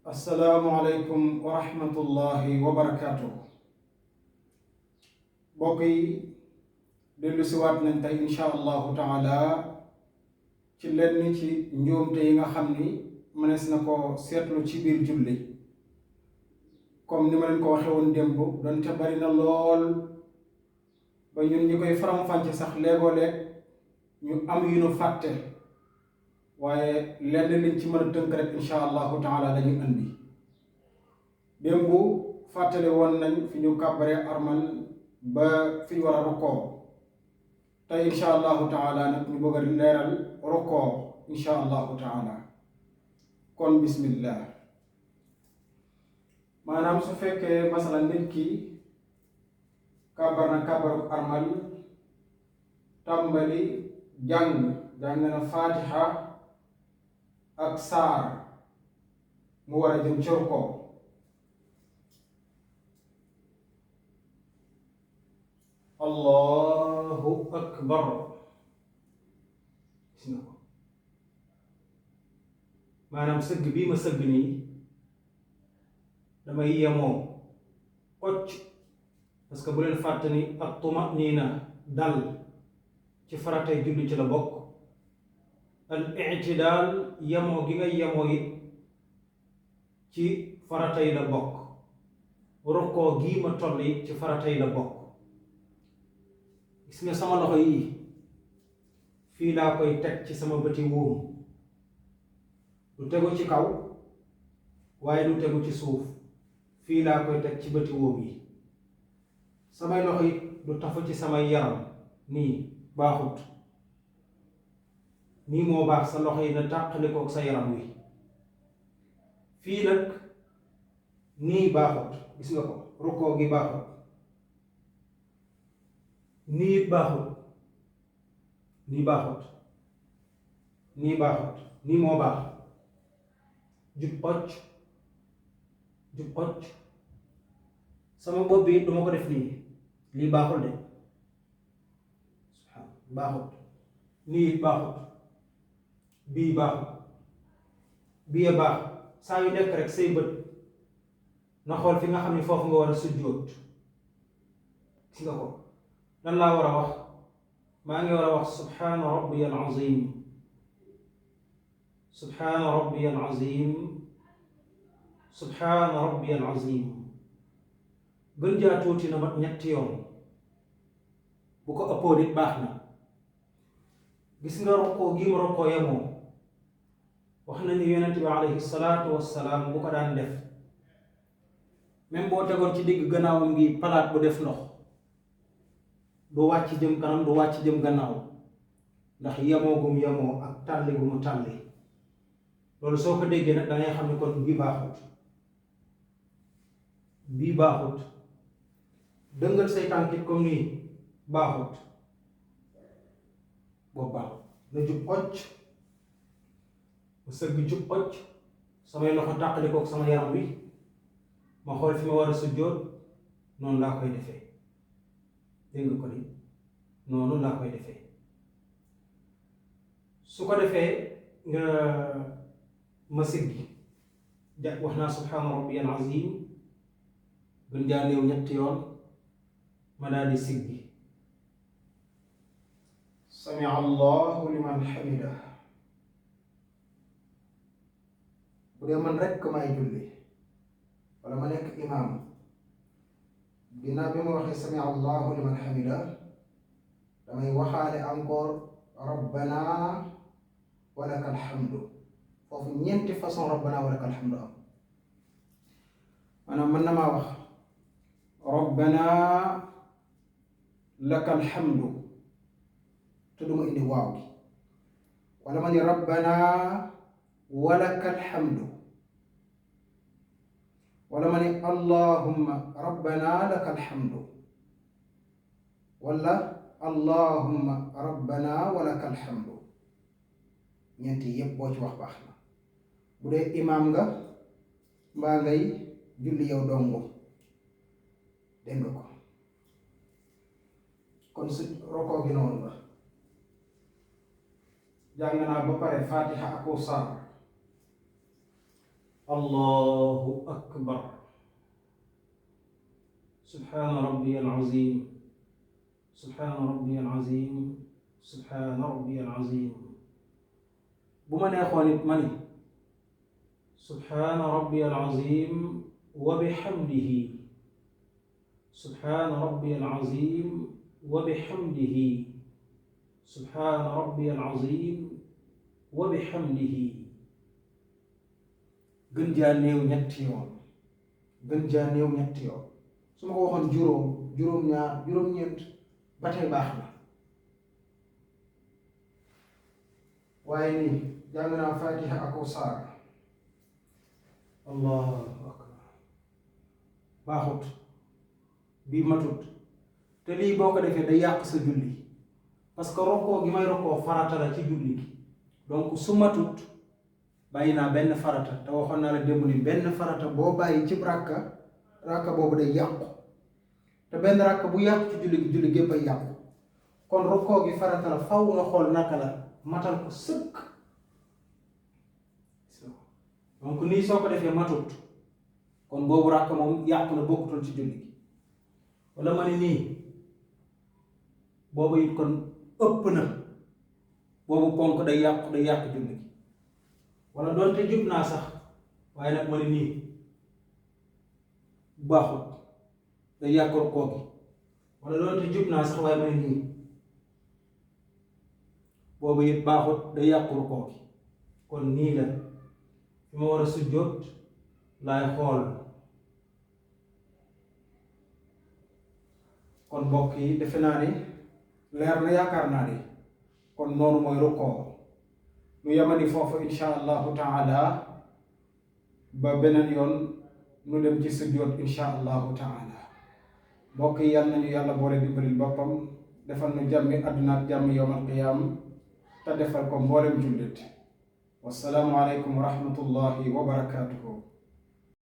asalaamualeykum wa rahmatullahi wa barakaatu. mbokk yi dellu siwaat nañ tey insha allahu taala ci lenn ci njuumte yi nga xam ni mënees na ko seetlu ci biir julli. comme ni ma leen ko waxe woon démb donte bari na lool ba ñun ñi koy faram-fàcce sax léegoo-leeg ñu am yu nu fàtte, waaye lenn liñ ci mën a tënk rek insha allahu taala dañu andi. démb fàttali woon nañ fi ñu kàbbaree armal ba fi ñu war a rukkoo. tey insha allahu taala nag ñu bëgg a leeral rukkoo insha allahu taala. kon bismillah. maanaam su fekkee masala nit ki kàbbar na kàbbaru armal tàmbali jàng na fatiha ak saar mu war a jëm ci rukkoo. allahu akbar. gis nga ko maanaam sëgg bii ma sëgg nii damay yemoo kocc, parce que bu leen fàtte ni ak tumaniina dal ci faratay julli ci la bokk. al i'tidaal yemoo gi nga yemoo it ci faratay la bokk. rukkoo gii ma toll it ci faratay la bokk. gis nga sama loxo yii fii laa koy teg ci sama bëti wóom, du tegu ci kaw waaye du tegu ci suuf. fii laa koy teg ci bëti wóom yi. samay loxo yi du tafu ci samay yaram nii, baaxut. nii moo baax, sa loxo yi na tàqalikook sa yaram wi. fii nag nii baaxut, gis nga ko rukkoo gi baaxut. nii it baaxut, nii baaxut, nii baaxut, nii moo baax. jub xocc, jub xocc. sama bopp bi duma ko def nii, lii baaxul de, baaxut. nii it baaxut, bii baaxut, bii a baax. saa yu nekk rek say bët na xool fi nga xam ne foofu nga war a sujjóot. gis nga ko lan laa war a wax? maa ngi war a wax subhaana rabbiya al azim, subhaana rabbiya al azim, subhaana rabbiya al azim. gën jaa tuuti na mat ñetti yoon, bu ko ëppoo nit baax na. gis nga rokkoo gi ma rokkoo yemoo, wax nañu yonent bi alayhi salaatu wassalaam bu ko daan def, même boo tegoon ci digg gannaaw ngi palaat bu def ndox, du wàcc jëm kanam, du wàcc jëm gannaaw, ndax yemoo gum yemoo ak tàlli gu mu tàlli. loolu soo ko déggee nag da ngay xam ne kon bii baaxut, bii baaxut. dëngal say tànkit comme nii baaxut, boobu baaxut. na jub xocc, mu sëgg jub xocc, samay loxo tàqali kook sama yaram wi, ma xool fi ma war a sujjóot. noonu laa koy defee. dégg nga ko ni noonu laa koy defee. su ko defee nga ma siggi wax naa subhaana rabbiyal azim gën jaa néew ñetti yoon, ma daal di siggi sami allahu liman hamida. bu dee man rekk may julli wala ma nekk imaam, ginnaaw bi ma waxee sami allahu liman hamida damay waxaale encore rabbana walaka alhamdu. foofu ñeenti façon rabbana walaka alhamdu am. maanaam mën na maa wax rabbana laka alhamdu te duma indi waaw gi, wala ma ni rabbana walaka alhamdu, wala ma ni allahumma rabbana laka alhamdu, wala allahumma rabbana walaka alhamdu. ñeenti yépp boo ci wax baax na. bu dee imaam nga mbaa ngay julli yow dongo, dégg nga ko. kon su rokoo gi noonu la. jàng naa ba pare fatiha ak saar, allahu akbar. subhaana rabbiyal aziim, subhaana rabbiyal aziim, subhaana rabbiyal aziim. bu ma neexoon it ma ni subhaana rabbiyal aziim wa bihamdihi, subhaana rabbiyal aziim wa bihamdihi, subhaana rabbiyal aziim wa bihamdihi. gën jaa néew ñetti yoon, gën jaa néew ñetti yoon. su ma ko waxoon juróom, juróom-ñaar, juróom-ñeent ba tey baax na. waaye nii jàng naa Fatiha ak saar, allahu akbar, baaxut, bii matut. te lii boo ko defee day yàq sa julli, parce que rokkoo gi may rokkoo farata la ci julli gi. donc su matut bàyyi naa benn farata. te waxoon naa la démb ni benn farata boo bàyyi ci rakka boobu day yàqu. te benn rakka bu yàqu ci julli gépp ay yàqu. kon rokkoo gi farata la, faw nga xool naka la matal ko sëkk. donc nii soo ko defee matut, kon boobu rakka moom yàqu na, bokkutul ci julli gi. wala ma ne nii boobu it kon ëpp na, boobu ponk day yàq julli gi. wala doonte jub naa sax, waaye nag ma ne nii baaxut, day yàq rokkoo gi. wala doonte jub naa sax, waaye ma ne nii boobu it baaxut, day yàq rokkoo gi. kon nii la fi ma war a sujjóot laay xool. kon mbokk yi defe naa ni leer na, yaakaar naa ni kon noonu mooy rukkoo. nu yemani foofu insha allahu taala ba beneen yoon nu dem ci sujjóot insha allahu taala. mbokk yi yal nañu yàlla boole dimbalil boppam, defal nu jàmmi àdduna ak jàmmi yawmal qiyaam, te defal ko mboolem jullit. wassalaamu aleykum wa rahmatullahi wa barakaatuhu.